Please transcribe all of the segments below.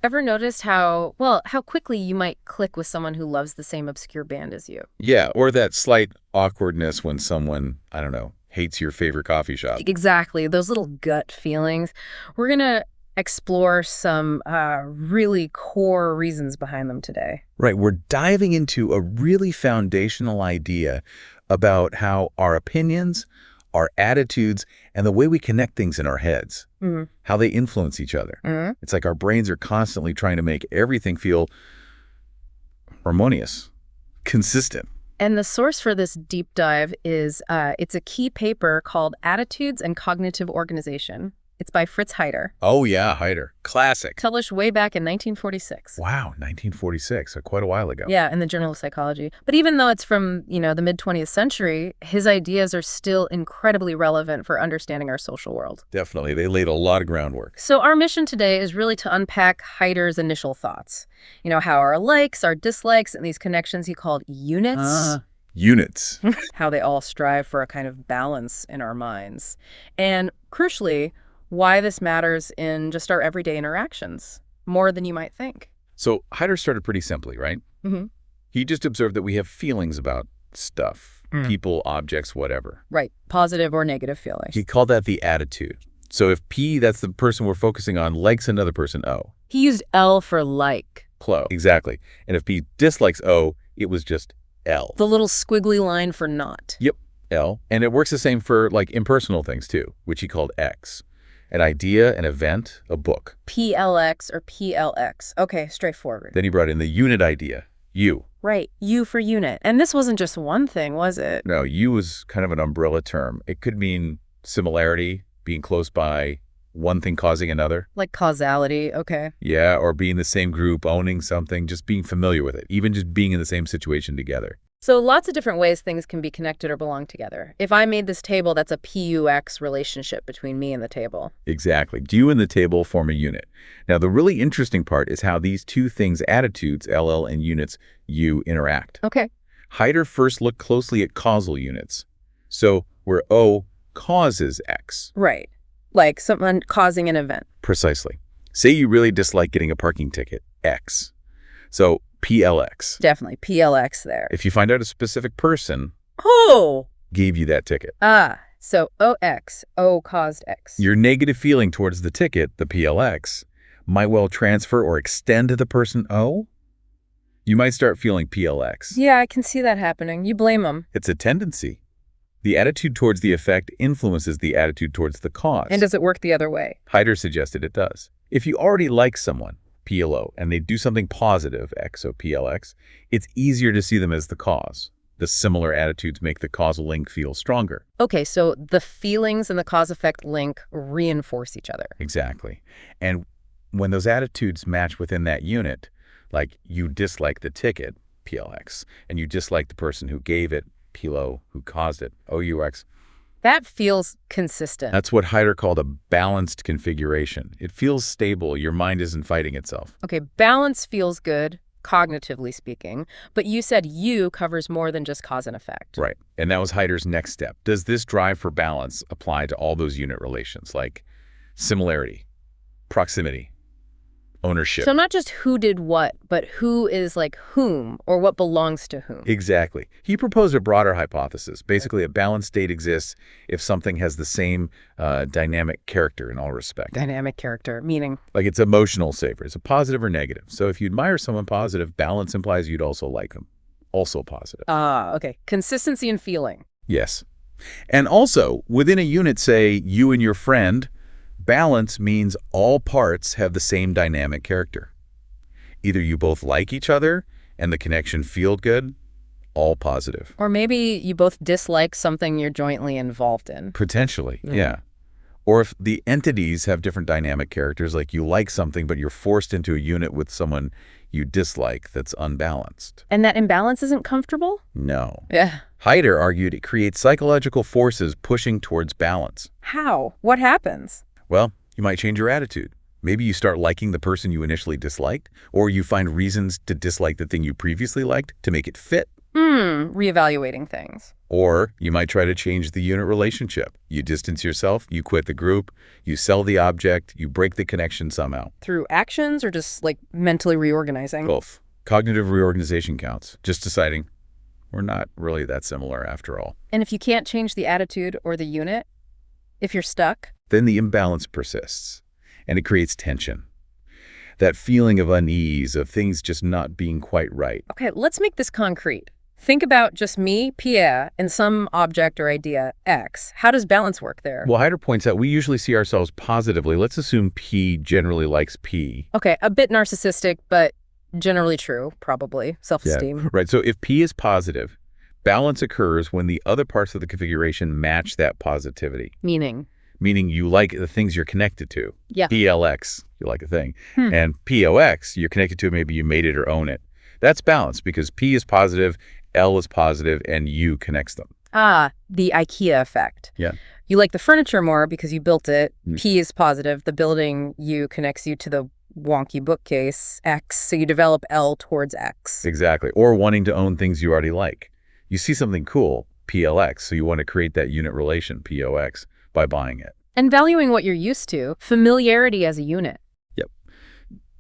Ever noticed how quickly you might click with someone who loves the same obscure band as you? Yeah, or that slight awkwardness when someone, I don't know, hates your favorite coffee shop. Exactly, those little gut feelings. We're going to explore some really core reasons behind them today. Right, we're diving into a really foundational idea about how our opinions, our attitudes, and the way we connect things in our heads, how they influence each other. It's like our brains are constantly trying to make everything feel harmonious, consistent. And the source for this deep dive is it's a key paper called Attitudes and Cognitive Organization. It's by Fritz Heider, Oh yeah, Heider. Classic. published way back in 1946. Wow, 1946, so quite a while ago. Yeah, in the Journal of Psychology. But even though it's from, the mid-20th century, his ideas are still incredibly relevant for understanding our social world. Definitely, they laid a lot of groundwork. So our mission today is really to unpack Heider's initial thoughts. How our likes, our dislikes, and these connections he called units, Units. how they all strive for a kind of balance in our minds. And crucially, why this matters in just our everyday interactions, more than you might think. So Heider started pretty simply, right? He just observed that we have feelings about stuff, people, objects, whatever. Right, positive or negative feelings. He called that the attitude. So if P, that's the person we're focusing on, likes another person, O. He used L for like. Clo. Exactly. And if P dislikes O, it was just L. The little squiggly line for not. Yep, L. And it works the same for like impersonal things too, which he called X. An idea, an event, a book. PLX or PLX. Okay, straightforward. Then he brought in the unit idea, U. Right, U for unit. And this wasn't just one thing, was it? No, U was kind of an umbrella term. It could mean similarity, being close by, one thing causing another. Like causality, okay. Yeah, or being the same group, owning something, just being familiar with it, even just being in the same situation together. So lots of different ways things can be connected or belong together. If I made this table, that's a PUX relationship between me and the table. Exactly. You and the table form a unit. Now, the really interesting part is how these two things, attitudes, LL, and units, U, interact. Okay. Heider first looked closely at causal units. So where O causes X. Right. Like someone causing an event. Precisely. Say you really dislike getting a parking ticket, X. So PLX. Definitely, PLX there. If you find out a specific person Oh! gave you that ticket, So OX, O caused X. your negative feeling towards the ticket, the PLX, might well transfer or extend to the person O. You might start feeling PLX. Yeah, I can see that happening. You blame them. It's a tendency. The attitude towards the effect influences the attitude towards the cause. And does it work the other way? Heider suggested it does. If you already like someone, PLO, and they do something positive, XOPLX, it's easier to see them as the cause. The similar attitudes make the causal link feel stronger. Okay, so the feelings and the cause-effect link reinforce each other. Exactly. And when those attitudes match within that unit, like you dislike the ticket, PLX, and you dislike the person who gave it, PLO, who caused it, OUX, That feels consistent. that's what Heider called a balanced configuration. It feels stable. Your mind isn't fighting itself. Okay, balance feels good, cognitively speaking, but you said U covers more than just cause and effect. Right. And that was Heider's next step. Does this drive for balance apply to all those unit relations, like similarity, proximity, ownership? So not just who did what, but who is like whom, or what belongs to whom. Exactly. He proposed a broader hypothesis. Basically, a balanced state exists if something has the same dynamic character in all respects. Dynamic character, meaning? Like it's emotional saver. It's a positive or negative. So if you admire someone positive, balance implies you'd also like them. Also positive. Okay. Consistency and feeling. Yes. And also, within a unit, say, you and your friend, balance means all parts have the same dynamic character. Either you both like each other and the connection feel good, all positive. Or maybe you both dislike something you're jointly involved in. Potentially, yeah. Or if the entities have different dynamic characters, like you like something, but you're forced into a unit with someone you dislike that's unbalanced. And that imbalance isn't comfortable? No. Yeah. Heider argued it creates psychological forces pushing towards balance. How? What happens? Well, you might change your attitude. Maybe you start liking the person you initially disliked, or you find reasons to dislike the thing you previously liked to make it fit. Reevaluating things. Or you might try to change the unit relationship. You distance yourself, you quit the group, you sell the object, you break the connection somehow. Through actions or just like mentally reorganizing? Both. Cognitive reorganization counts. Just deciding we're not really that similar after all. And if you can't change the attitude or the unit, if you're stuck? Then the imbalance persists, and it creates tension. That feeling of unease, of things just not being quite right. Okay, let's make this concrete. Think about just me, Pierre, and some object or idea, X. How does balance work there? Well, Heider points out we usually see ourselves positively. Let's assume P generally likes P. Okay, a bit narcissistic, but generally true, probably. Self-esteem. Yeah, right. So if P is positive, balance occurs when the other parts of the configuration match that positivity. Meaning? Meaning you like the things you're connected to. Yeah. PLX, you like a thing. And POX, you're connected to it, maybe you made it or own it. That's balance because P is positive, L is positive, and U connects them. Ah, the IKEA effect. Yeah. You like the furniture more because you built it. P is positive. The building U connects you to the wonky bookcase, X, so you develop L towards X. Exactly. Or wanting to own things you already like. You see something cool, PLX, so you want to create that unit relation, POX, by buying it. And valuing what you're used to, familiarity as a unit. Yep.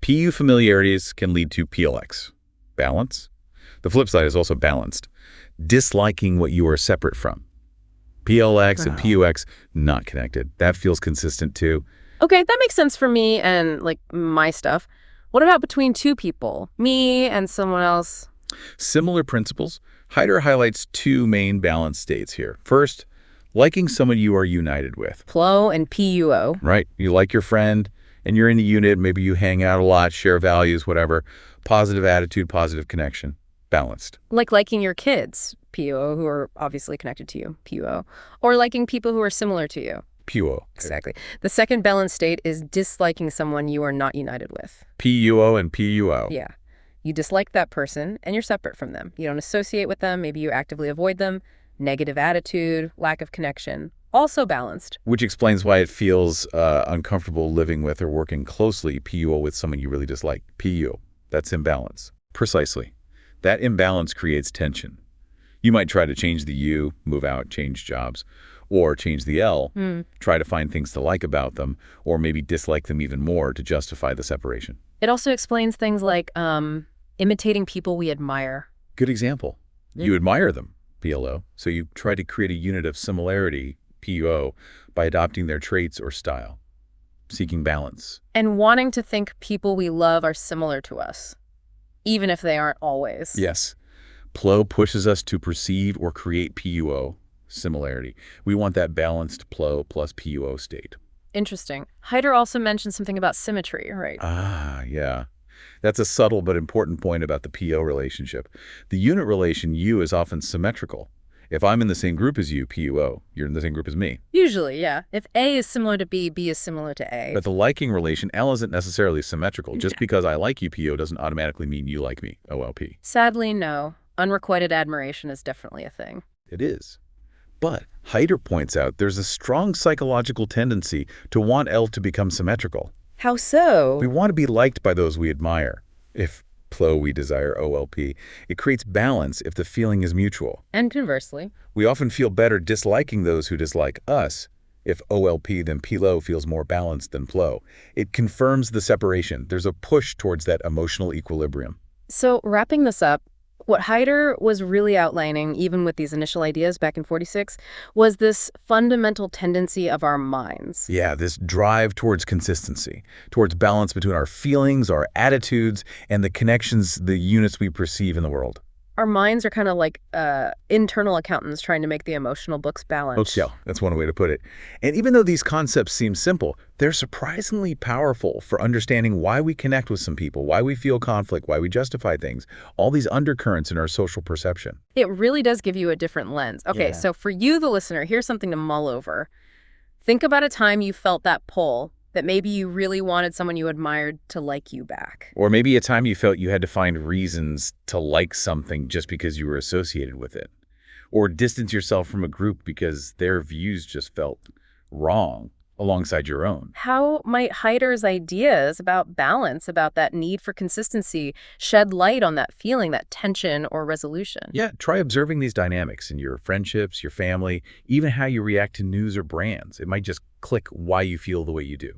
PU familiarities can lead to PLX, balance. The flip side is also balanced, disliking what you are separate from. PLX and PUX, not connected. That feels consistent too. Okay, that makes sense for me and, like, my stuff. What about between two people? Me and someone else? Similar principles. Heider highlights two main balance states here. First, liking someone you are united with. PLO and PUO. Right. You like your friend, and you're in a unit. Maybe you hang out a lot, share values, whatever. Positive attitude, positive connection. Balanced. Like liking your kids, PUO, who are obviously connected to you, PUO. Or liking people who are similar to you. PUO. Exactly. The second balance state is disliking someone you are not united with. PUO and PUO. Yeah. You dislike that person, and you're separate from them. You don't associate with them. Maybe you actively avoid them. Negative attitude, lack of connection. Also balanced. Which explains why it feels uncomfortable living with or working closely, PUO, with someone you really dislike. PU. That's imbalance. Precisely. That imbalance creates tension. You might try to change the U, move out, change jobs, or change the L, try to find things to like about them, or maybe dislike them even more to justify the separation. It also explains things like imitating people we admire. Good example. You admire them, PLO, so you try to create a unit of similarity, PUO, by adopting their traits or style, seeking balance. And wanting to think people we love are similar to us, even if they aren't always. Yes. PLO pushes us to perceive or create PUO, similarity. We want that balanced PLO plus PUO state. Interesting. Heider also mentioned something about symmetry, right? Ah, yeah. That's a subtle but important point about the PO relationship. The unit relation U is often symmetrical. If I'm in the same group as you, PUO, you're in the same group as me. Usually, yeah. If A is similar to B, B is similar to A. But the liking relation, L, isn't necessarily symmetrical. Just because I like you, PO, doesn't automatically mean you like me, OLP. Sadly, no. Unrequited admiration is definitely a thing. It is. But Heider points out there's a strong psychological tendency to want L to become symmetrical. How so? We want to be liked by those we admire. If PLO we desire OLP, it creates balance if the feeling is mutual. And conversely. We often feel better disliking those who dislike us. If OLP, then PLO feels more balanced than PLO. It confirms the separation. There's a push towards that emotional equilibrium. So wrapping this up, what Heider was really outlining, even with these initial ideas back in 46, was this fundamental tendency of our minds. Yeah, this drive towards consistency, towards balance between our feelings, our attitudes, and the connections, the units we perceive in the world. Our minds are kind of like internal accountants trying to make the emotional books balance. Yeah, that's one way to put it. And even though these concepts seem simple, they're surprisingly powerful for understanding why we connect with some people, why we feel conflict, why we justify things, all these undercurrents in our social perception. It really does give you a different lens. Okay, so for you, the listener, here's something to mull over. Think about a time you felt that pull, that maybe you really wanted someone you admired to like you back. Or maybe a time you felt you had to find reasons to like something just because you were associated with it. Or distance yourself from a group because their views just felt wrong. alongside your own. How might Heider's ideas about balance, about that need for consistency, shed light on that feeling, that tension or resolution? Yeah, try observing these dynamics in your friendships, your family, even how you react to news or brands. It might just click why you feel the way you do.